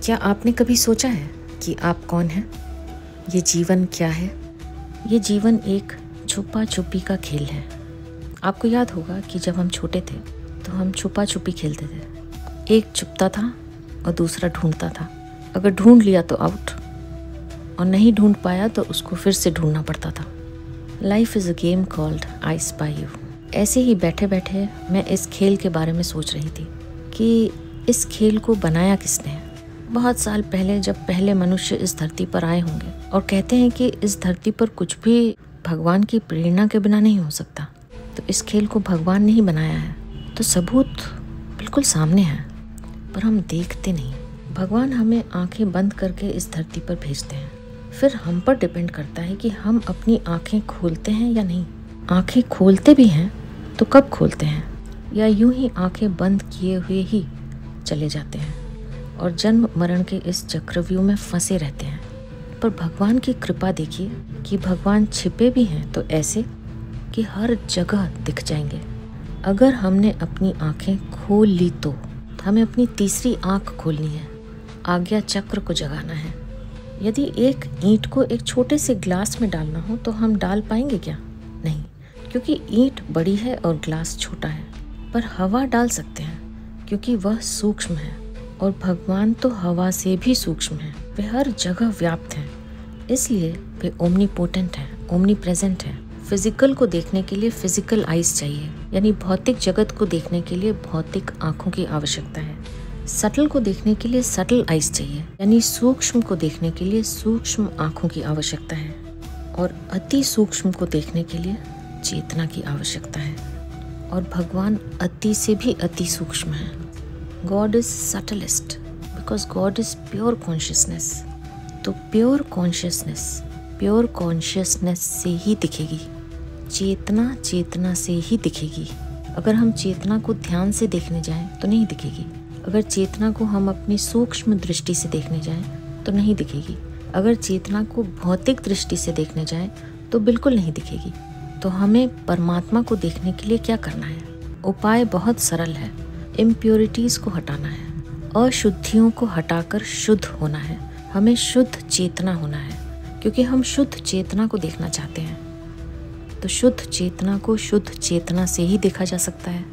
क्या आपने कभी सोचा है कि आप कौन हैं? ये जीवन क्या है? ये जीवन एक छुपा छुपी का खेल है। आपको याद होगा कि जब हम छोटे थे तो हम छुपा छुपी खेलते थे। एक छुपता था और दूसरा ढूंढता था। अगर ढूंढ लिया तो आउट, और नहीं ढूंढ पाया तो उसको फिर से ढूंढना पड़ता था। Life is a game called I spy you. ऐसे ही बैठे बैठे मैं इस खेल के बारे में सोच रही थी कि इस खेल को बनाया किसने है। बहुत साल पहले जब पहले मनुष्य इस धरती पर आए होंगे, और कहते हैं कि इस धरती पर कुछ भी भगवान की प्रेरणा के बिना नहीं हो सकता, तो इस खेल को भगवान ने ही बनाया है। तो सबूत बिल्कुल सामने है, पर हम देखते नहीं। भगवान हमें आंखें बंद करके इस धरती पर भेजते हैं। फिर हम पर डिपेंड करता है कि हम अपनी आंखें खोलते हैं या नहीं। आंखें खोलते भी हैं तो कब खोलते हैं, या यूं ही आंखें बंद किए हुए ही चले जाते हैं और जन्म मरण के इस चक्रव्यूह में फंसे रहते हैं। पर भगवान की कृपा देखिए कि भगवान छिपे भी हैं तो ऐसे कि हर जगह दिख जाएंगे। अगर हमने अपनी आंखें खोल ली तो हमें अपनी तीसरी आंख खोलनी है, आज्ञा चक्र को जगाना है। यदि एक ईंट को एक छोटे से ग्लास में डालना हो तो हम डाल पाएंगे क्या? नहीं, क्योंकि ईंट बड़ी है और ग्लास छोटा है। पर हवा डाल सकते हैं क्योंकि वह सूक्ष्म है, और भगवान तो हवा से भी सूक्ष्म है। वे हर जगह व्याप्त हैं, इसलिए वे ओमनीपोटेंट हैं, ओमनी प्रेजेंट हैं। फिजिकल को देखने के लिए फिजिकल आइज चाहिए, यानी भौतिक जगत को देखने के लिए भौतिक आंखों की आवश्यकता है। सटल को देखने के लिए सटल आइज चाहिए, यानी सूक्ष्म को देखने के लिए सूक्ष्म आंखों की आवश्यकता है। और अति सूक्ष्म को देखने के लिए चेतना की आवश्यकता है, और भगवान अति से भी अति सूक्ष्म है। God is subtlest because God is pure consciousness. तो प्योर कॉन्शियसनेस से ही दिखेगी। चेतना चेतना से ही दिखेगी। अगर हम चेतना को ध्यान से देखने जाएं तो नहीं दिखेगी। अगर चेतना को हम अपनी सूक्ष्म दृष्टि से देखने जाएं तो नहीं दिखेगी। अगर चेतना को भौतिक दृष्टि से देखने जाएं तो बिल्कुल नहीं दिखेगी। तो हमें परमात्मा को देखने के लिए क्या करना है? उपाय बहुत सरल है। इम्प्योरिटीज़ को हटाना है, अशुद्धियों को हटाकर शुद्ध होना है। हमें शुद्ध चेतना होना है, क्योंकि हम शुद्ध चेतना को देखना चाहते हैं। तो शुद्ध चेतना को शुद्ध चेतना से ही देखा जा सकता है।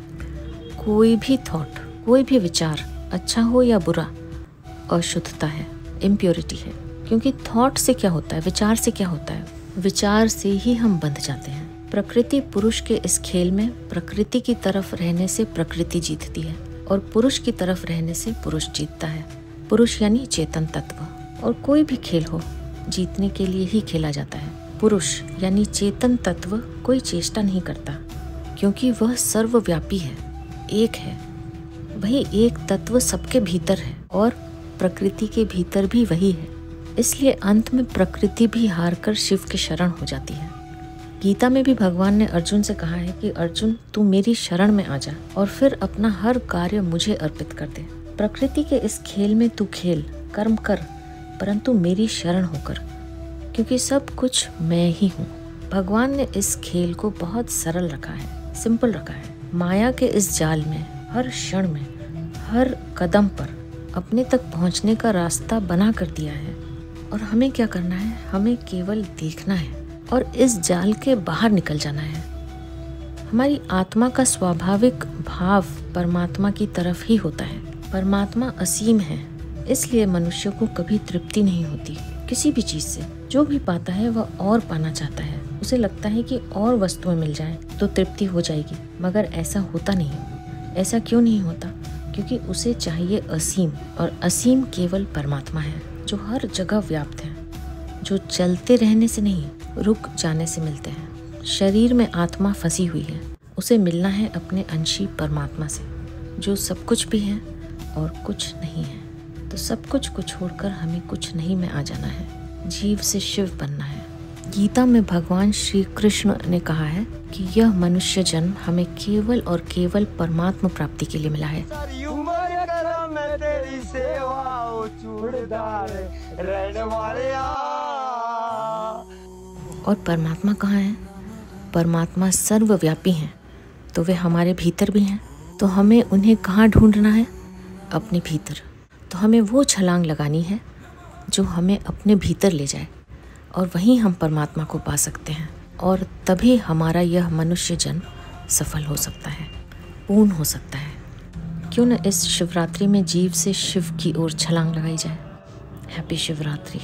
कोई भी थॉट, कोई भी विचार, अच्छा हो या बुरा, अशुद्धता है, इम्प्योरिटी है। क्योंकि थॉट से क्या होता है, विचार से क्या होता है? विचार से ही हम बंध जाते हैं। प्रकृति पुरुष के इस खेल में प्रकृति की तरफ रहने से प्रकृति जीतती है, और पुरुष की तरफ रहने से पुरुष जीतता है। पुरुष यानी चेतन तत्व। और कोई भी खेल हो, जीतने के लिए ही खेला जाता है। पुरुष यानी चेतन तत्व कोई चेष्टा नहीं करता, क्योंकि वह सर्वव्यापी है, एक है। वही एक तत्व सबके भीतर है, और प्रकृति के भीतर भी वही है। इसलिए अंत में प्रकृति भी हारकर शिव के शरण हो जाती है। गीता में भी भगवान ने अर्जुन से कहा है कि अर्जुन, तू मेरी शरण में आ जा और फिर अपना हर कार्य मुझे अर्पित कर दे। प्रकृति के इस खेल में तू खेल, कर्म कर, परंतु मेरी शरण होकर, क्योंकि सब कुछ मैं ही हूँ। भगवान ने इस खेल को बहुत सरल रखा है, सिंपल रखा है। माया के इस जाल में हर क्षण में, हर कदम पर अपने तक पहुँचने का रास्ता बना कर दिया है। और हमें क्या करना है? हमें केवल देखना है और इस जाल के बाहर निकल जाना है। हमारी आत्मा का स्वाभाविक भाव परमात्मा की तरफ ही होता है। परमात्मा असीम है, इसलिए मनुष्य को कभी तृप्ति नहीं होती किसी भी चीज से। जो भी पाता है वह और पाना चाहता है। उसे लगता है कि और वस्तुएं मिल जाएं तो तृप्ति हो जाएगी, मगर ऐसा होता नहीं। ऐसा क्यों नहीं होता? क्योंकि उसे चाहिए असीम, और असीम केवल परमात्मा है, जो हर जगह व्याप्त है, जो चलते रहने से नहीं, रुक जाने से मिलते हैं। शरीर में आत्मा फंसी हुई है, उसे मिलना है अपने अंशी परमात्मा से, जो सब कुछ भी है और कुछ नहीं है। तो सब कुछ को छोड़कर हमें कुछ नहीं में आ जाना है, जीव से शिव बनना है। गीता में भगवान श्री कृष्ण ने कहा है कि यह मनुष्य जन्म हमें केवल और केवल परमात्मा प्राप्ति के लिए मिला है। और परमात्मा कहाँ है? परमात्मा सर्वव्यापी हैं, तो वे हमारे भीतर भी हैं। तो हमें उन्हें कहाँ ढूंढना है? अपने भीतर। तो हमें वो छलांग लगानी है जो हमें अपने भीतर ले जाए, और वहीं हम परमात्मा को पा सकते हैं। और तभी हमारा यह मनुष्य जन्म सफल हो सकता है, पूर्ण हो सकता है। क्यों न इस शिवरात्रि में जीव से शिव की ओर छलांग लगाई जाए। हैप्पी शिवरात्रि।